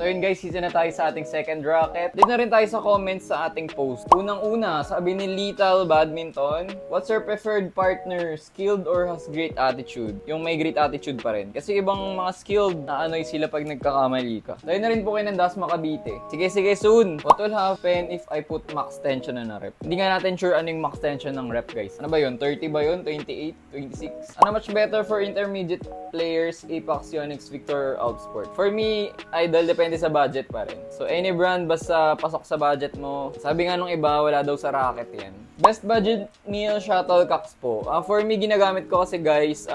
So yun guys, isa na tayo sa ating second racket. Dito na rin tayo sa comments sa ating post. Unang-una, sabi ni Lethal Badminton, what's your preferred partner? Skilled or has great attitude? Yung may great attitude pa rin. Kasi ibang mga skilled na anoy sila pag nagkakamali ka. So yun na rin po kayo ng Dasma Cavite. Sige soon. What will happen if I put max tension na rep? Hindi nga natin sure ano yung max tension ng rep guys. Ano ba yun? 30 ba yun? 28? 26? Ano much better for intermediate players? Apex, Yonex, Victor, Outsport? For me, idol, depende sa budget pa rin. So any brand basta pasok sa budget mo. Sabi nga nung iba, wala daw sa racket yan. Best budget meal shuttlecocks po. For me, ginagamit ko kasi guys,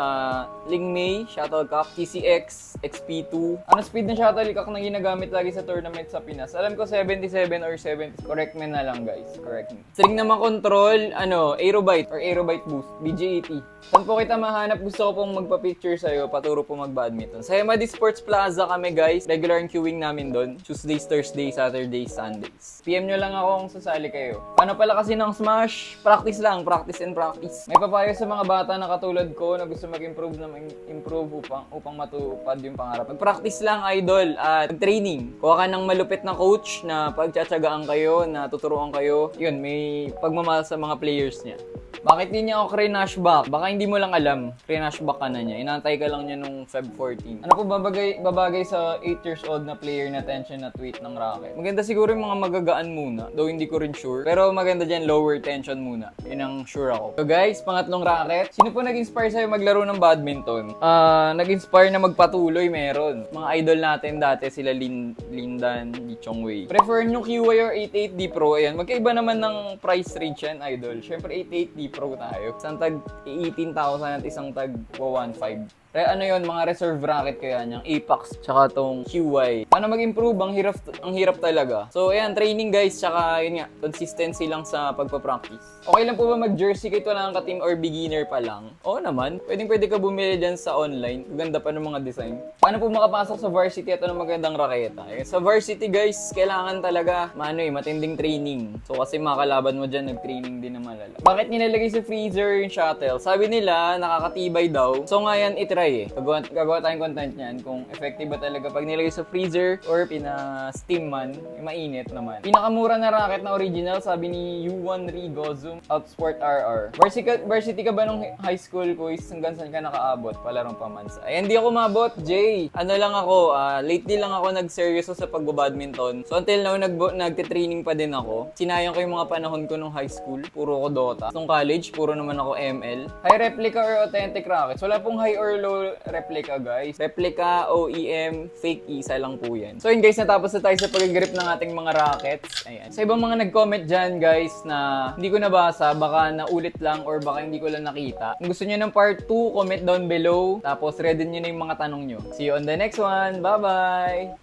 Lingmei, shuttlecock, TCX, XP2. Ano speed ng shuttlecock na ginagamit lagi sa tournament sa Pinas? Alam ko 77 or 70. Correct me na lang guys. Correct me. String naman control, Aerobite or Aerobite Boost, BG80. Saan po kita mahanap? Gusto ko pong magpa-picture sa'yo, paturo po mag-badminton. Sa Hemadi Sports Plaza kami guys. Regular ang queuing namin doon. Tuesdays, Thursdays, Saturdays, Sundays. PM nyo lang ako kung sasali kayo. Paano pala kasi ng Smash? Practice lang. Practice and practice. May papayo sa mga bata na katulad ko na gusto mag-improve upang matupad yung pangarap. Mag-practice lang, idol. At training. Kuha ka ng malupit na coach na pagtsatsagaan kayo, na tuturuan kayo. Yun, may pagmamahal sa mga players niya. Bakit di niya ako crash back? Baka hindi mo lang alam. Crash back ka na niya. Inantay ka lang niya nung Feb 14. Ano po babagay sa 8 years old na player na tension na tweet ng racket? Maganda siguro yung mga magagaan muna. Though hindi ko rin sure. Pero maganda dyan, lower tension muna. Yun ang sure ako. So guys, pangatlong racket. Sino po nag-inspire sa'yo maglaro ng badminton? Nag-inspire na magpatuloy, meron. Mga idol natin dati, sila Lindan, Lee Chongwei. Prefer nyo QI or 88D Pro? Ayan, magkaiba naman ng price range yan, idol. Syempre 88D Pro tayo. Isang tag 18,000 at isang tag 1,500. Kaya ano yun, mga reserve racket kaya niyang Apex tsaka tong QY. Paano mag-improve? Ang hirap talaga. So ayan, training guys, tsaka yun nga, consistency lang sa pagpa-practice. Okay lang po ba mag-jersey kahit wala kang ka-team or beginner pa lang? Oo naman. Pwede ka bumili dyan sa online. Ganda pa ng mga design. Paano po makapasok sa varsity at anong magandang raketa? Sa varsity guys, kailangan talaga matinding training. So kasi mga kalaban mo dyan, nag-training din na malala. Bakit nilalagay sa freezer yung shuttle? Sabi nila, nakakatibay daw. So ngayon, itry Gagawa tayong content niyan kung effective ba talaga pag nilagay sa freezer or pina-steam man, mainit naman. Pinakamura na racket na original, sabi ni U1 Rigozum, Outsport RR. Varsity ka ba nung high school, Kuis? Hanggang saan ka nakaabot? Palarong pamansa. Ay, hindi ako mabot, Jay. Ano lang ako, lately lang ako nag-seryoso sa pagbabadminton. So until now, nagte-training pa din ako. Sinayang ko yung mga panahon ko nung high school. Puro ko Dota. Nung college, puro naman ako ML. High replica or authentic rackets? Wala pong high or low replica guys. Replica, OEM, fake, isa lang po yan. So yun guys, natapos na tayo sa pag-grip ng ating mga rackets. Ayan. Sa ibang mga nag-comment dyan guys na hindi ko nabasa, baka naulit lang or baka hindi ko lang nakita. Kung gusto nyo ng part 2, comment down below. Tapos ready nyo na yung mga tanong nyo. See you on the next one. Bye-bye!